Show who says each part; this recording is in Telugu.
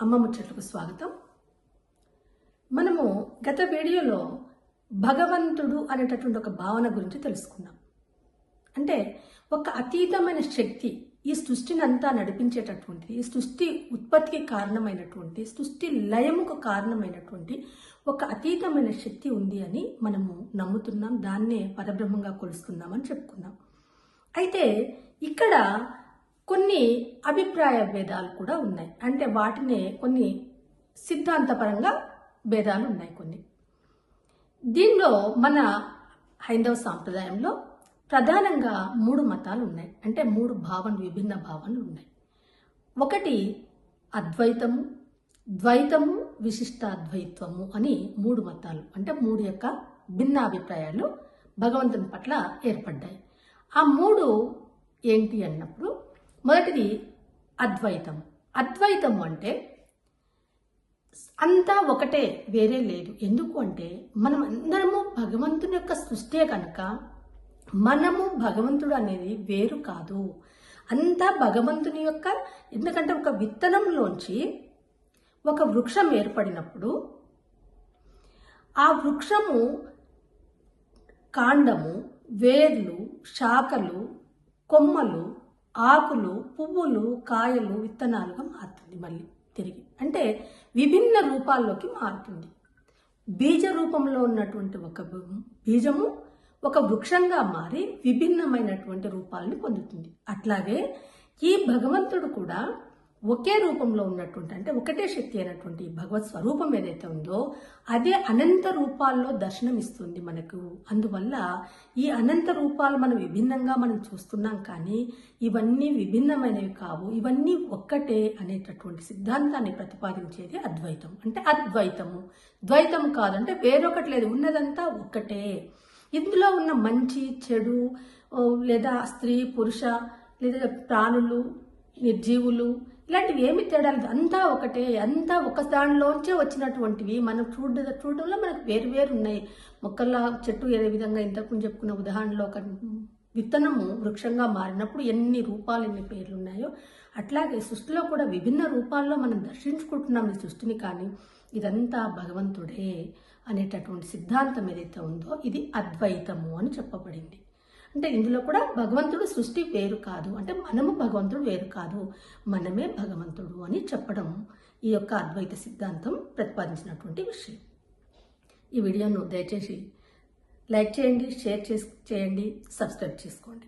Speaker 1: అమ్మ ముచ్చట్లకు స్వాగతం. మనము గత వీడియోలో భగవంతుడు అనేటటువంటి ఒక భావన గురించి తెలుసుకున్నాం. అంటే ఒక అతీతమైన శక్తి ఈ సృష్టిని అంతా నడిపించేటటువంటి, ఈ సృష్టి ఉత్పత్తికి కారణమైనటువంటి, సృష్టి లయముకు కారణమైనటువంటి ఒక అతీతమైన శక్తి ఉంది అని మనము నమ్ముతున్నాం. దాన్నే పరబ్రహ్మంగా కొలుస్తున్నామని చెప్పుకున్నాం. అయితే ఇక్కడ కొన్ని అభిప్రాయ భేదాలు కూడా ఉన్నాయి. అంటే వాటినే కొన్ని సిద్ధాంతపరంగా భేదాలు ఉన్నాయి. కొన్ని దీనిలో మన హైందవ సాంప్రదాయంలో ప్రధానంగా 3 మతాలు ఉన్నాయి. అంటే 3 విభిన్న భావనలు ఉన్నాయి. ఒకటి అద్వైతము, ద్వైతము, విశిష్టాద్వైత్వము అని 3 మతాలు. అంటే 3 యొక్క భిన్నాభిప్రాయాలు భగవంతుని పట్ల ఏర్పడ్డాయి. ఆ 3 ఏంటి అన్నప్పుడు మొదటిది అద్వైతం. అద్వైతం అంటే అంతా ఒకటే, వేరే లేదు. ఎందుకు అంటే మనం అందరము భగవంతుని యొక్క సృష్టే కనుక మనము భగవంతుడు అనేది వేరు కాదు. అంతా భగవంతుని యొక్క, ఎందుకంటే ఒక విత్తనంలోంచి ఒక వృక్షం ఏర్పడినప్పుడు ఆ వృక్షము కాండము, వేర్లు, శాఖలు, కొమ్మలు, ఆకులు, పువ్వులు, కాయలు, విత్తనాలుగా మారుతుంది. మళ్ళీ తిరిగి అంటే విభిన్న రూపాల్లోకి మారుతుంది. బీజ రూపంలో ఉన్నటువంటి ఒక బీజము ఒక వృక్షంగా మారి విభిన్నమైనటువంటి రూపాలని పొందుతుంది. అట్లాగే ఈ భగవంతుడు కూడా ఒకే రూపంలో ఉన్నటువంటి, అంటే ఒకటే శక్తి అయినటువంటి భగవత్ స్వరూపం ఏదైతే ఉందో అదే అనంత రూపాల్లో దర్శనమిస్తుంది మనకు. అందువల్ల ఈ అనంత రూపాలు మనం విభిన్నంగా మనం చూస్తున్నాం, కానీ ఇవన్నీ విభిన్నమైనవి కావు, ఇవన్నీ ఒక్కటే అనేటటువంటి సిద్ధాంతాన్ని ప్రతిపాదించేది అద్వైతం. అంటే అద్వైతము, ద్వైతం కాదంటే వేరొకటి లేదు, ఉన్నదంతా ఒక్కటే. ఇందులో ఉన్న మంచి చెడు, లేదా స్త్రీ పురుష, లేదా ప్రాణులు నిర్జీవులు, ఇలాంటివి ఏమి తేడా లేదు, అంతా ఒకటే. అంతా ఒక దానిలోంచే వచ్చినటువంటివి. మనం చూడడంలో మనకు వేరు ఉన్నాయి. మొక్కల చెట్టు ఏ విధంగా ఇంతకు చెప్పుకున్న ఉదాహరణలో ఒక విత్తనము వృక్షంగా మారినప్పుడు ఎన్ని రూపాలు, ఎన్ని పేర్లు ఉన్నాయో అట్లాగే సృష్టిలో కూడా విభిన్న రూపాల్లో మనం దర్శించుకుంటున్నాం ఈ సృష్టిని. కానీ ఇదంతా భగవంతుడే అనేటటువంటి సిద్ధాంతం ఏదైతే ఉందో ఇది అద్వైతము అని చెప్పబడింది. అంటే ఇందులో కూడా భగవంతుడు సృష్టి వేరు కాదు, అంటే మనము భగవంతుడు వేరు కాదు, మనమే భగవంతుడు అని చెప్పడం ఈ యొక్క అద్వైత సిద్ధాంతం ప్రతిపాదించినటువంటి విషయం. ఈ వీడియోను దయచేసి లైక్ చేయండి, షేర్ చేయండి, సబ్స్క్రైబ్ చేసుకోండి.